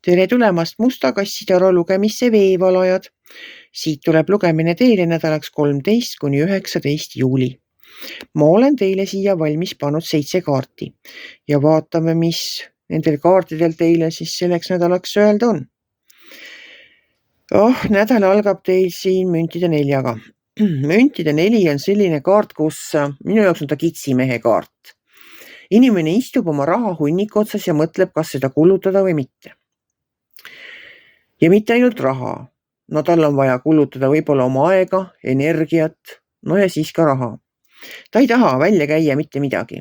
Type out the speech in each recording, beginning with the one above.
Tere tulemast Musta kassitoru lugemisse veevalajad. Siit tuleb lugemine teile nädalaks 13 kuni 19 juuli. Ma olen teile siia valmis pannud 7 kaarti ja vaatame, mis nendel kaartidel teile siis selleks nädalaks öelda on. Nädal algab teil siin müntide 4-ga. Müntide 4 on selline kaart, kus minu jaoks on ta kitsimehe kaart. Inimene istub oma raha hunniku otsas ja mõtleb, kas seda kulutada või mitte. Ja mitte ainult raha. No tal on vaja kulutada võib-olla oma aega, energiat, no ja siis ka raha. Ta ei taha välja käia mitte midagi.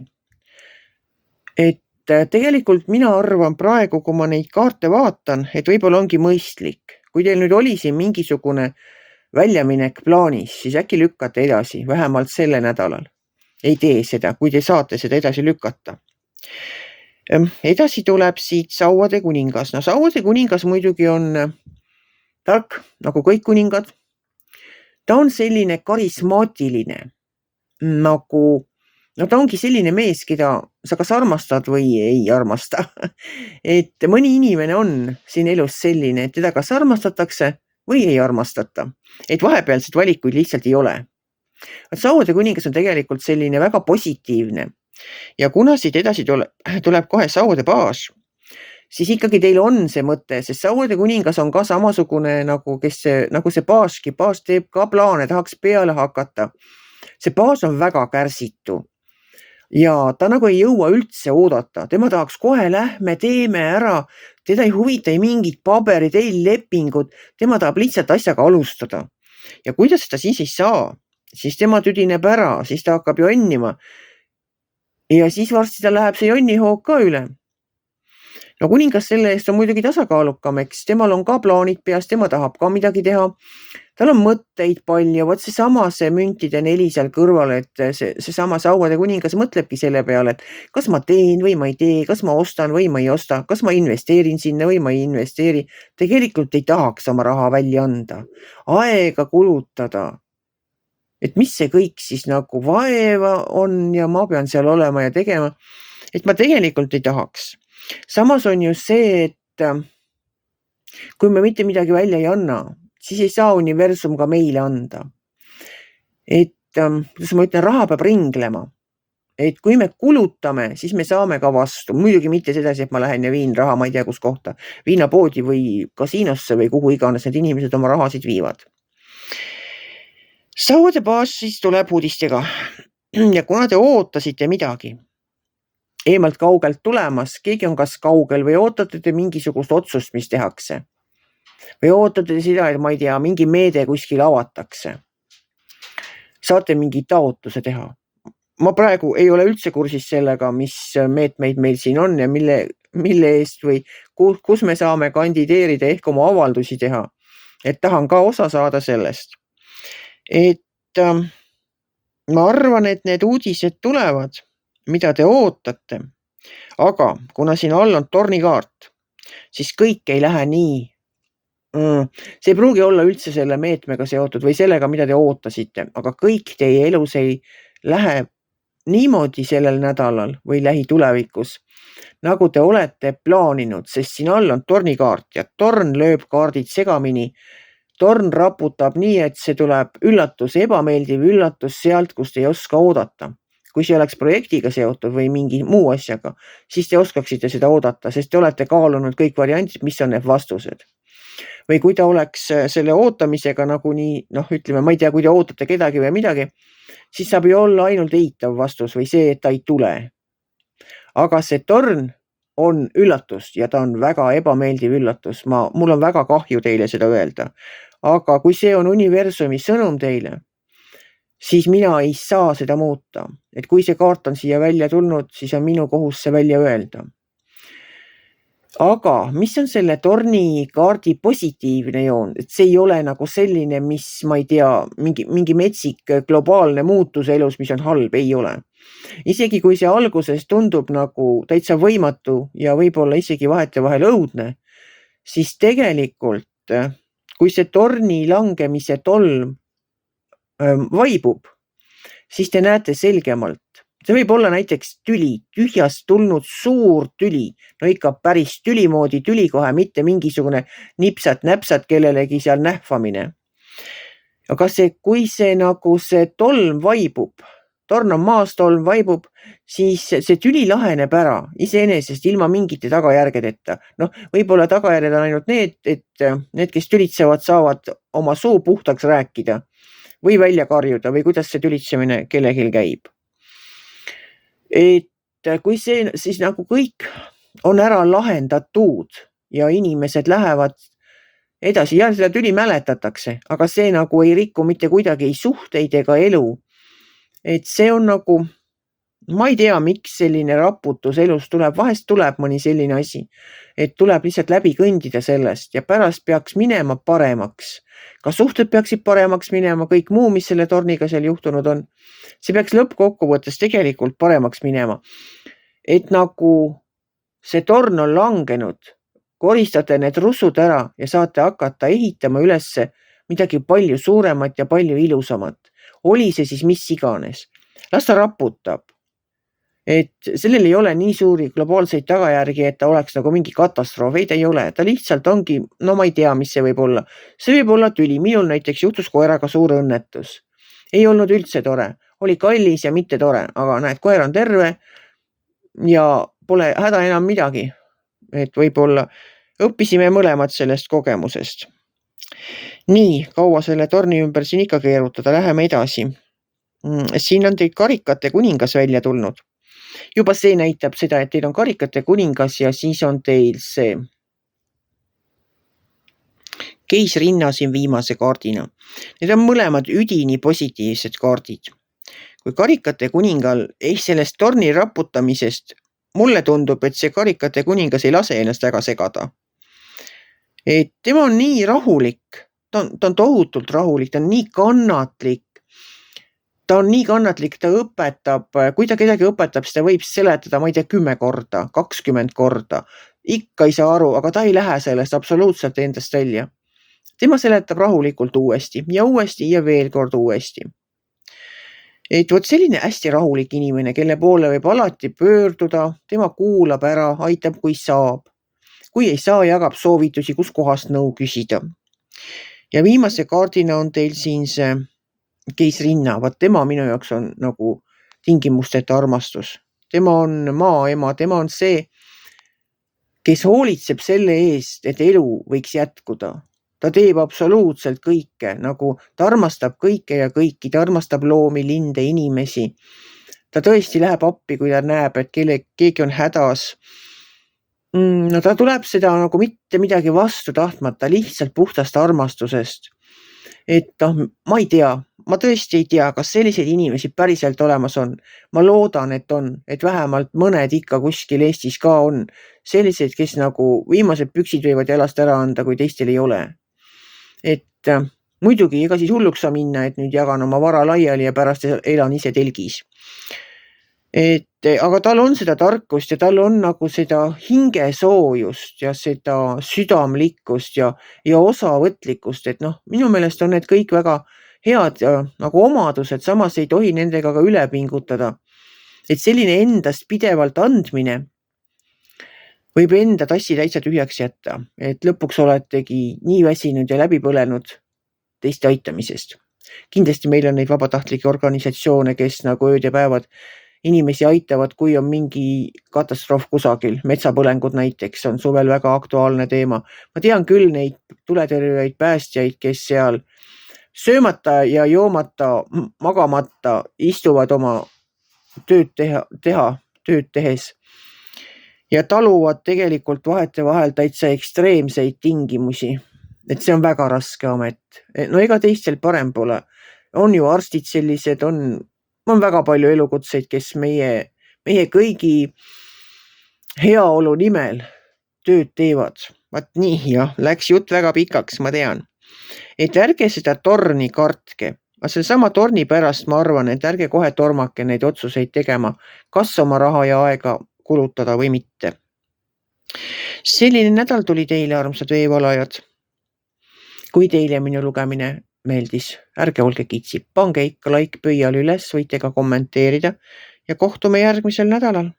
Et tegelikult mina arvan praegu, kui ma neid kaarte vaatan, et võib-olla ongi mõistlik. Kui teil nüüd oli siin mingisugune väljaminek plaanis, siis äkki lükkate edasi, vähemalt selle nädalal. Ei tee seda, kui te saate seda edasi lükata. Edasi tuleb siit Sauade kuningas. No Sauade kuningas muidugi on tark, nagu kõik kuningad. Ta on selline karismaatiline, nagu, no ta ongi selline mees, keda sa kas armastad või ei armasta. Et mõni inimene on siin elus selline, et teda kas armastatakse või ei armastata. Et vahepealseid valikuid lihtsalt ei ole. Sauade kuningas on tegelikult selline väga positiivne. Ja kuna siit edasi tuleb kohe Sauade baas, siis ikkagi teil on see mõte, sest Sauade kuningas on ka samasugune nagu see baaski. Baas teeb ka plaane, tahaks peale hakata. See baas on väga kärsitu ja ta nagu ei jõua üldse oodata. Tema tahaks kohe lähme, teeme ära. Teda ei huvita ei mingid paberid, ei lepingud. Tema tahab lihtsalt asjaga alustada. Ja kui ta seda siis ei saa, siis tema tüdineb ära, siis ta hakkab jonnima. Ja siis varsti ta läheb see jonnihoog ka üle. No kuningas selle eest on muidugi tasakaalukam, eks. Temal on ka plaanid peas, tema tahab ka midagi teha. Tal on mõtteid palju, võt see müntide 4 seal kõrval, et see sama Sauade kuningas mõtlebki selle peale, et kas ma teen või ma ei tee, kas ma ostan või ma ei osta, kas ma investeerin sinna või ma ei investeeri. Tegelikult ei tahaks oma raha välja anda, aega kulutada. Et mis see kõik siis nagu vaeva on ja ma pean seal olema ja tegema, et ma tegelikult ei tahaks. Samas on ju see, et kui me mitte midagi välja ei anna, siis ei saa universum ka meile anda. Et, kuidas ma ütlen, raha peab ringlema. Et kui me kulutame, siis me saame ka vastu. Muidugi mitte sedasi, et ma lähen ja viin raha, ma ei tea kus kohta, viinapoodi või kasiinosse või kuhu iganes need inimesed oma rahasid viivad. Sauade baas siis tuleb uudistega. Ja kuna te ootasite midagi eemalt kaugelt tulemas, keegi on kas kaugel või ootate te mingisugust otsust, mis tehakse. Või ootate seda, et ma ei tea, mingi meede kuskil avatakse. Saate mingi taotluse teha. Ma praegu ei ole üldse kursis sellega, mis meetmeid meil siin on ja mille eest või kus me saame kandideerida ehk oma avaldusi teha. Et tahan ka osa saada sellest. Et ma arvan, et need uudised tulevad, mida te ootate. Aga kuna siin all on tornikaart, siis kõik ei lähe nii. See ei pruugi olla üldse selle meetmega seotud või sellega, mida te ootasite, aga kõik teie elus ei lähe niimoodi sellel nädalal või lähitulevikus, nagu te olete plaaninud, sest siin all on tornikaart ja torn lööb kaardid segamini. Torn raputab nii, et see tuleb üllatus, ebameeldiv üllatus sealt, kus te ei oska oodata. Kui see oleks projektiga seotud või mingi muu asjaga, siis te oskaksite seda oodata, sest te olete kaalunud kõik variandid, mis on need vastused. Või kui ta oleks selle ootamisega nagu nii, ütleme, ma ei tea, kui te ootate kedagi või midagi, siis saab ju olla ainult eitav vastus või see, et ta ei tule. Aga see torn on üllatus ja ta on väga ebameeldiv üllatus. Mul on väga kahju teile seda öelda. Aga kui see on universumi sõnum teile, siis mina ei saa seda muuta. Et kui see kaart on siia välja tulnud, siis on minu kohus see välja öelda. Aga mis on selle torni kaardi positiivne joon? Et see ei ole nagu selline, mis, ma ei tea, mingi metsik globaalne muutus elus, mis on halb, ei ole. Isegi kui see alguses tundub nagu täitsa võimatu ja võib-olla isegi vahetevahel õudne, siis tegelikult, kui see torni langemise tolm vaibub, siis te näete selgemalt See võib olla näiteks tüli, tühjast tulnud suur tüli. No ikka päris tüli moodi tüli kohe, mitte mingisugune nipsat-näpsat kellelegi seal nähvamine. Aga kui see tolm vaibub, torn on maas, tolm vaibub, siis see tüli laheneb ära iseenesest ilma mingite tagajärgedeta. Võib-olla tagajärjed on ainult need, et need, kes tülitsevad, saavad oma suu puhtaks rääkida või välja karjuda või kuidas see tülitsemine kellelgi käib. Et kui see siis nagu kõik on ära lahendatud ja inimesed lähevad edasi, ja seda tüli mäletatakse, aga see nagu ei riku mitte kuidagi ei suhteid ega elu. Et see on nagu, ma ei tea, miks selline raputus elus tuleb, vahest tuleb mõni selline asi, et tuleb lihtsalt läbi kõndida sellest ja pärast peaks minema paremaks. Ka suhted peaksid paremaks minema, kõik muu, mis selle torniga seal juhtunud on. See peaks lõppkokkuvõttes tegelikult paremaks minema. Et nagu see torn on langenud, koristate need russud ära ja saate hakata ehitama ülesse midagi palju suuremat ja palju ilusamat. Oli see siis mis iganes. Las ta raputab. Et sellel ei ole nii suuri globaalseid tagajärgi, et ta oleks nagu mingi katastroof. Ei, ta ei ole. Ta lihtsalt ongi, no ma ei tea, mis see võib olla. See võib olla tüli. Minul näiteks juhtus koeraga suur õnnetus. Ei olnud üldse tore. Oli kallis ja mitte tore, aga näed, koer on terve ja pole häda enam midagi. Et võib-olla õppisime mõlemad sellest kogemusest. Nii, kaua selle torni ümber siin ikka keerutada, läheme edasi. Siin on teid karikate kuningas välja tulnud. Juba see näitab seda, et teil on karikate kuningas ja siis on teil see keisrinna siin viimase kaardina. Need on mõlemad üdini positiivsed kaardid. Kui karikate kuningal sellest torni raputamisest mulle tundub, et see karikate kuningas ei lase ennast väga segada. Et tema on nii rahulik, ta on tohutult rahulik, ta on nii kannatlik. Ta on nii kannatlik, ta õpetab, kui ta kedagi õpetab, siis ta võib seletada, ma ei tea, 10 korda, 20 korda. Ikka ei saa aru, aga ta ei lähe sellest absoluutselt endast välja. Tema seletab rahulikult uuesti ja veel kord uuesti. Et vot selline hästi rahulik inimene, kelle poole võib alati pöörduda, tema kuulab ära, aitab, kui saab. Kui ei saa, jagab soovitusi, kus kohast nõu küsida. Ja viimase kaardina on teil siin see keisrinna, vaat tema minu jaoks on nagu tingimusteta armastus. Tema on maaema, tema on see, kes hoolitseb selle eest, et elu võiks jätkuda. Ta teeb absoluutselt kõike, nagu ta armastab kõike ja kõiki, ta armastab loomi, linde, inimesi. Ta tõesti läheb appi, kui ta näeb, et keegi on hädas. No ta tuleb seda nagu mitte midagi vastu tahtmata, lihtsalt puhtast armastusest. Et ma ei tea, ma tõesti ei tea, kas selliseid inimesi päriselt olemas on. Ma loodan, et on, et vähemalt mõned ikka kuskil Eestis ka on. Sellised, kes nagu viimased püksid võivad jalast ära anda, kui teistel ei ole. Et muidugi ega siis hulluks saa minna, et nüüd jagan oma vara laiali ja pärast elan ise telgis. Aga tal on seda tarkust ja tal on nagu seda hingesoojust ja seda südamlikkust ja osavõtlikkust, et minu meelest on need kõik väga head nagu omadused, samas ei tohi nendega ka üle pingutada. Et selline endast pidevalt andmine võib enda tassi täitsa tühjaks jätta, et lõpuks oletegi nii väsinud ja läbi põlenud teiste aitamisest. Kindlasti meil on neid vabatahtlikke organisatsioone, kes nagu ööd ja päevad inimesi aitavad, kui on mingi katastroof kusagil, metsapõlengud näiteks on suvel väga aktuaalne teema. Ma tean küll neid tuletõrjujaid päästjaid, kes seal söömata ja joomata, magamata istuvad oma tööd tehes ja taluvad tegelikult vahetevahel täitsa ekstreemseid tingimusi. Et see on väga raske amet. No ega teistel parem pole. On ju arstid sellised, on väga palju elukutseid, kes meie kõigi heaolu nimel tööd teevad. Vaat nii, jah, läks jutt väga pikaks, ma tean. Et ärge seda torni kartke. Aga selle sama torni pärast ma arvan, et ärge kohe tormake neid otsuseid tegema, kas oma raha ja aega kulutada või mitte. Selline nädal tuli teile, armsad veevalajad. Kui teile minu lugemine meeldis, ärge olge kitsi, pange ikka like pöial üles, võite ka kommenteerida ja kohtume järgmisel nädalal.